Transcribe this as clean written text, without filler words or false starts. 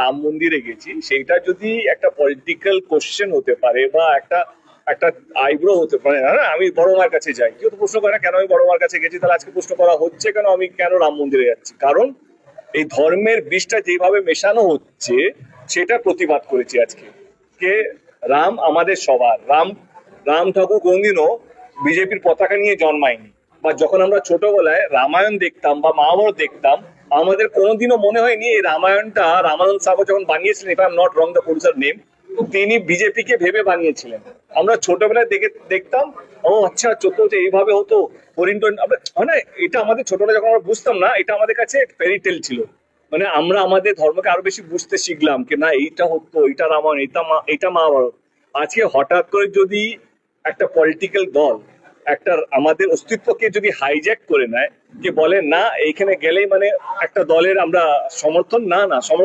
রাম মন্দিরে গেছি, সেইটা যদি একটা পলিটিক্যাল কোশ্চেন হতে পারে বা একটা একটা আইব্রো হতে পারে, না আমি বড় মার কাছে যাই, কেউ তো প্রশ্ন করে না কেন আমি বড় মার কাছে গেছি, তাহলে আজকে প্রশ্ন করা হচ্ছে কেন আমি কেন রাম মন্দিরে যাচ্ছি, কারণ এই ধর্মের বিষটা যেভাবে মেশানো হচ্ছে সেটা প্রতিবাদ করেছি আজকে। কে রাম আমাদের সবার রাম। রাম ঠাকুর কোনদিনও বিজেপির পতাকা নিয়ে জন্মায়নি, বা যখন আমরা ছোটবেলায় রামায়ণ দেখতাম বা মহাভারত দেখতাম, আমাদের কোনোদিনও মনে হয়নি এই রামায়ণটা রামানন্দ সাগর যখন বানিয়েছিলেন, if I am not wrong the producer name, তিনি বিজেপি কে ভেবে বানিয়েছিলেন। আমরা ছোটবেলায় দেখে দেখতাম, ও আচ্ছা চোদ্দ এইভাবে হতো, হরিণ হয় না, এটা আমাদের ছোটবেলায় যখন আমরা বুঝতাম না, এটা আমাদের কাছে ফেরি টেল ছিল। মানে আমরা আমাদের ধর্মকে আরো বেশি বুঝতে শিখলাম কি না এইটা হতো, এটা রামায়ণ, এটা মহাভারত। আজকে হঠাৎ করে যদি একটা পলিটিক্যাল দল একটা আমাদের অস্তিত্বকে যদি হাইজ্যাক করে নেয়, যে বলে না এইখানে গেলেই মানে একটা দলের আমরা সমর্থন, না না